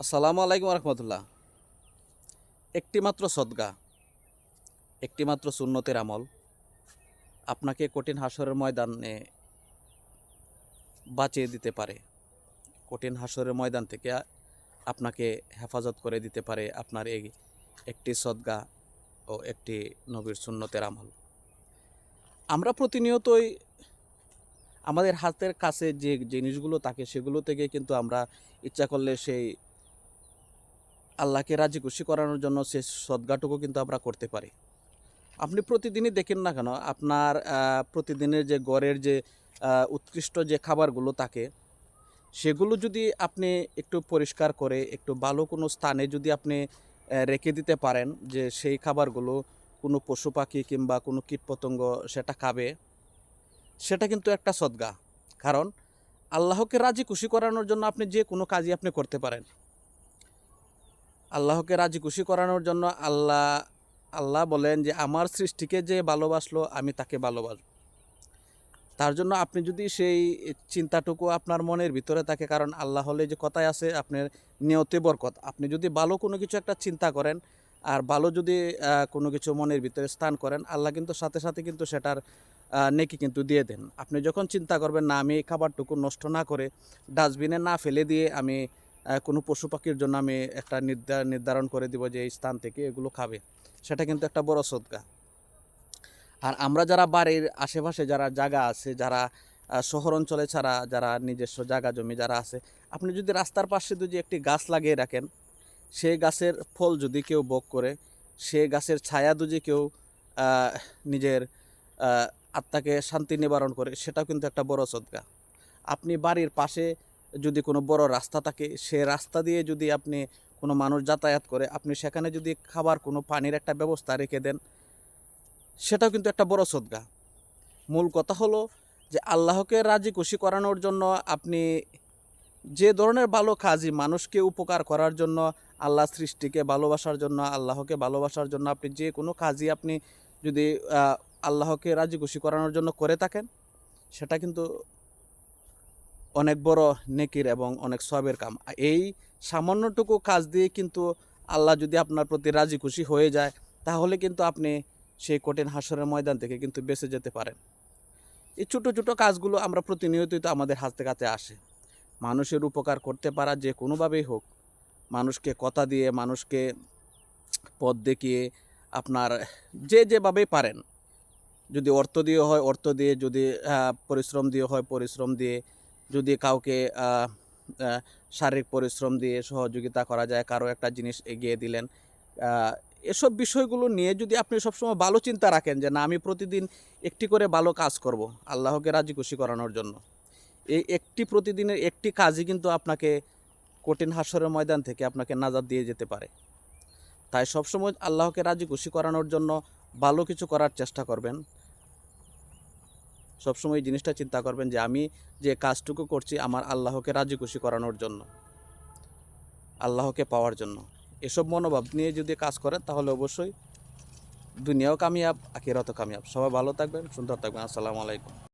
আসসালামু আলাইকুম রহমতুল্লাহ। একটিমাত্র সদকা, একটিমাত্র সুন্নতের আমল আপনাকে কঠিন হাসরের ময়দানে বাঁচিয়ে দিতে পারে। কঠিন হাসরের ময়দান থেকে আপনাকে হেফাজত করে দিতে পারে আপনার এই একটি সদকা ও একটি নবীর সুন্নতের আমল। আমরা প্রতিনিয়তই আমাদের হাতের কাছে যে জিনিসগুলো থাকে সেগুলো থেকে কিন্তু আমরা ইচ্ছা করলে সেই আল্লাহকে রাজি খুশি করানোর জন্য সেই সদকাটুকু কিন্তু আমরা করতে পারি। আপনি প্রতিদিনই দেখেন না কেন, আপনার প্রতিদিনের যে গড়ের যে উৎকৃষ্ট যে খাবারগুলো থাকে সেগুলো যদি আপনি একটু পরিষ্কার করে একটু ভালো কোনো স্থানে যদি আপনি রেখে দিতে পারেন, যে সেই খাবারগুলো কোনো পশু পাখি কিংবা কোনো কীটপতঙ্গ সেটা খাবে, সেটা কিন্তু একটা সদকা। কারণ আল্লাহকে রাজি খুশি করানোর জন্য আপনি যে কোনো কাজই আপনি করতে পারেন। আল্লাহকে রাজি খুশি করানোর জন্য আল্লাহ বলেন যে আমার সৃষ্টিকে যে ভালোবাসলো আমি তাকে ভালোবাসব। তার জন্য আপনি যদি সেই চিন্তাটুকু আপনার মনের ভিতরে থাকে, কারণ আল্লাহ হলে যে কথায় আছে আপনার নিয়তে বরকত, আপনি যদি ভালো কোনো কিছু একটা চিন্তা করেন আর ভালো যদি কোনো কিছু মনের ভিতরে স্থান করেন, আল্লাহ কিন্তু সাথে সাথে কিন্তু সেটার নেকি কিন্তু দিয়ে দেন। আপনি যখন চিন্তা করবেন না আমি এই খাবারটুকু নষ্ট না করে ডাস্টবিনে না ফেলে দিয়ে আমি কোনো পশু পাখির জন্য আমি একটা নির্ধারণ করে দিব যে এই স্থান থেকে এগুলো খাবে, সেটা কিন্তু একটা বড় সদকা। আর আমরা যারা বাড়ির আশেপাশে যারা জায়গা আছে, যারা শহর অঞ্চলে ছাড়া যারা নিজস্ব জায়গা জমি যারা আছে, আপনি যদি রাস্তার পাশে যদি একটি গাছ লাগিয়ে রাখেন, সেই গাছের ফল যদি কেউ ভোগ করে, সে গাছের ছায়া যদি কেউ নিজের আত্মাকে শান্তি নিবারণ করে, সেটাও কিন্তু একটা বড় সদকা। আপনি বাড়ির পাশে যদি কোনো বড় রাস্তা থাকে, সে রাস্তা দিয়ে যদি আপনি কোনো মানুষ যাতায়াত করে, আপনি সেখানে যদি খাবার কোনো পানির একটা ব্যবস্থা রেখে দেন, সেটাও কিন্তু একটা বড় সদকা। মূল কথা হলো যে আল্লাহকে রাজি খুশি করানোর জন্য আপনি যে ধরনের ভালো কাজই মানুষকে উপকার করার জন্য, আল্লাহ সৃষ্টিকে ভালোবাসার জন্য, আল্লাহকে ভালোবাসার জন্য আপনি যে কোনো কাজই আপনি যদি আল্লাহকে রাজি খুশি করানোর জন্য করে থাকেন, সেটা কিন্তু অনেক বড় নেকির এবং অনেক সওয়াবের কাম। এই সামান্যটুকু কাজ দিয়ে কিন্তু আল্লাহ যদি আপনার প্রতি রাজি খুশি হয়ে যায়, তাহলে কিন্তু আপনি সেই কঠিন হাসরের ময়দান থেকে কিন্তু বেঁচে যেতে পারেন। এই ছোটো ছোটো কাজগুলো আমরা প্রতিনিয়তই তো আমাদের হাতে কাছে আসে। মানুষের উপকার করতে পারা যে কোনোভাবেই হোক, মানুষকে কথা দিয়ে, মানুষকে পথ দেখিয়ে, আপনার যে যেভাবেই পারেন, যদি অর্থ দিয়ে হয় অর্থ দিয়ে, যদি পরিশ্রম দিয়ে হয় পরিশ্রম দিয়ে, যদি কাউকে শারীরিক পরিশ্রম দিয়ে সহযোগিতা করা যায়, কারো একটা জিনিস এগিয়ে দিলেন, এসব বিষয়গুলো নিয়ে যদি আপনি সবসময় ভালো চিন্তা রাখেন যে না আমি প্রতিদিন একটি করে ভালো কাজ করব আল্লাহকে রাজি খুশি করানোর জন্য, এই একটি প্রতিদিনের একটি কাজই কিন্তু আপনাকে কঠিন হাসরের ময়দান থেকে আপনাকে নাজাত দিয়ে যেতে পারে। তাই সবসময় আল্লাহকে রাজি খুশি করানোর জন্য ভালো কিছু করার চেষ্টা করবেন। সবসময় এই জিনিসটা চিন্তা করবেন যে আমি যে কাজটুকু করছি আমার আল্লাহকে রাজি খুশি করানোর জন্য, আল্লাহকে পাওয়ার জন্য। এসব মনোভাব নিয়ে যদি কাজ করেন তাহলে অবশ্যই দুনিয়াও কামিয়াব, আখিরাতও কামিয়াব। সবাই ভালো থাকবেন, সুন্দর থাকবেন। আসসালামু আলাইকুম।